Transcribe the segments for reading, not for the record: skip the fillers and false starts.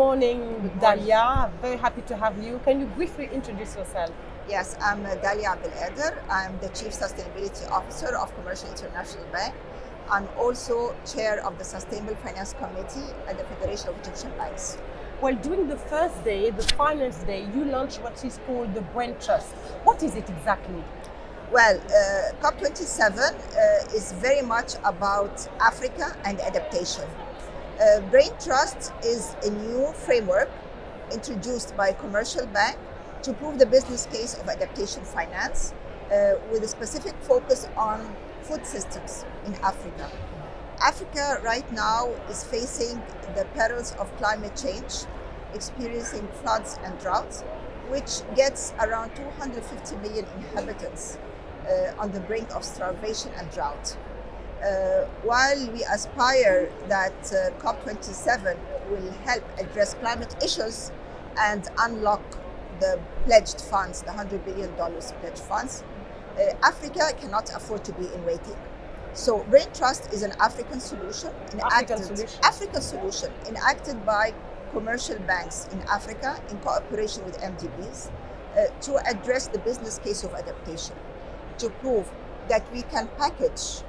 morning, Dalia. Very happy to have you. Can you briefly introduce yourself? Yes, I'm Dalia Kader. I'm the Chief Sustainability Officer of Commercial International Bank. I'm also Chair of the Sustainable Finance Committee at the Federation of Egyptian Banks. Well, during the first day, the finance day, you launched what is called the Brain Trust. What is it exactly? Well, COP27 is very much about Africa and adaptation. Brain Trust is a new framework introduced by a commercial bank to prove the business case of adaptation finance with a specific focus on food systems in Africa. Africa right now is facing the perils of climate change, experiencing floods and droughts, which gets around 250 million inhabitants on the brink of starvation and drought. While we aspire that COP27 will help address climate issues and unlock the pledged funds, the $100 billion pledged funds, Africa cannot afford to be in waiting. So Brain Trust is an African solution enacted by commercial banks in Africa in cooperation with MDBs to address the business case of adaptation, to prove that we can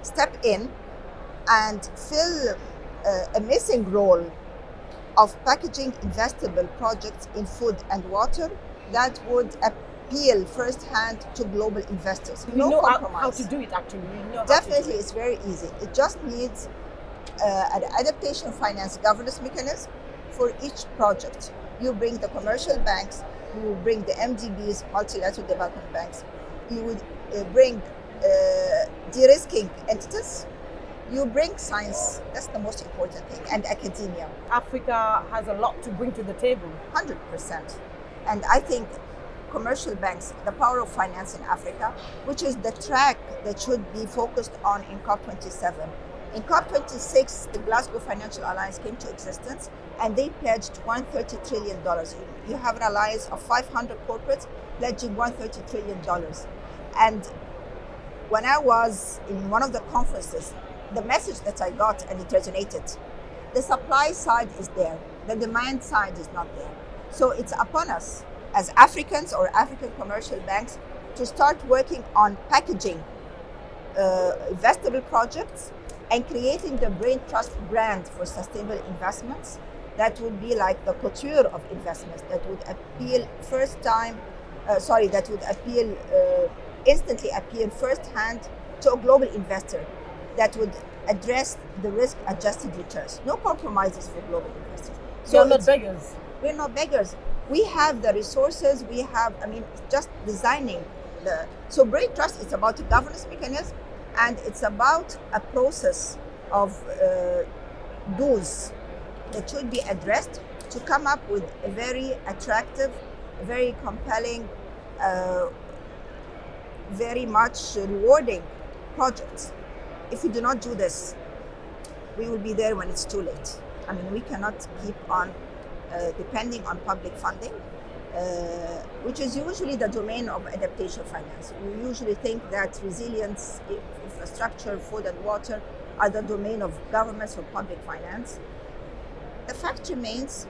step in and fill a missing role of packaging investable projects in food and water that would appeal firsthand to global investors. You know how to do it actually. Definitely, it's very easy. It just needs an adaptation finance governance mechanism for each project. You bring the commercial banks, you bring the MDBs, multilateral development banks, you would bring de-risking entities, you bring science, that's the most important thing, and academia. Africa has a lot to bring to the table. 100%. And I think commercial banks, the power of finance in Africa, which is the track that should be focused on in COP27. In COP26, the Glasgow Financial Alliance came to existence and they pledged $130 trillion. You have an alliance of 500 corporates pledging $130 trillion. And when I was in one of the conferences, the message that I got, and it resonated, the supply side is there, the demand side is not there. So it's upon us as Africans or African commercial banks to start working on packaging investable projects and creating the Brain Trust brand for sustainable investments that would be like the couture of investments, that would appeal instantly appeal firsthand to a global investor, that would address the risk-adjusted returns. No compromises for global investors. So we're not beggars. We're not beggars. We have the resources, just designing so Brain Trust is about a governance mechanism, and it's about a process of do's that should be addressed to come up with a very attractive, very compelling, very much rewarding projects. If we do not do this, we will be there when it's too late. We cannot keep on depending on public funding, which is usually the domain of adaptation finance. We usually think that resilience, infrastructure, food and water are the domain of governments or public finance. The fact remains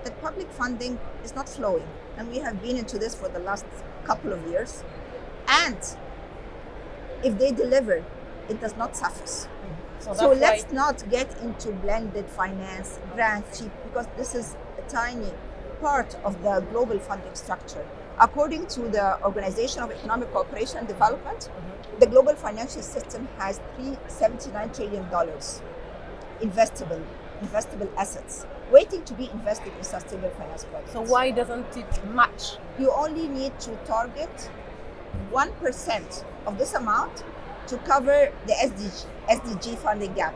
that public funding is not flowing, and we have been into this for the last couple of years. And if they deliver, it does not suffice. So let's not get into blended finance, grants, cheap, because this is a tiny part of the global funding structure. According to the Organization of Economic Cooperation and Development, the global financial system has $379 trillion investable assets waiting to be invested in sustainable finance projects. So why doesn't it match? You only need to target 1% of this amount to cover the SDG funding gap.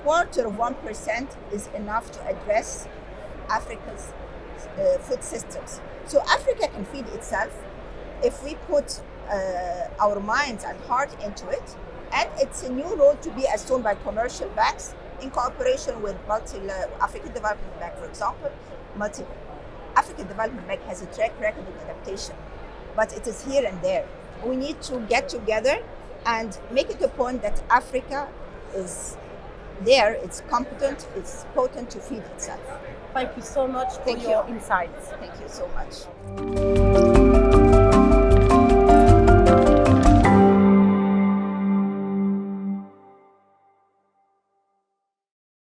Quarter of 1% is enough to address Africa's food systems. So Africa can feed itself if we put our minds and heart into it. And it's a new role to be assumed by commercial banks in cooperation with African Development Bank, for example. African Development Bank has a track record of adaptation, but it is here and there. We need to get together and make it a point that Africa is there it's competent, it's potent to feed itself. Thank you so much for Thank your you. insights. Thank you so much.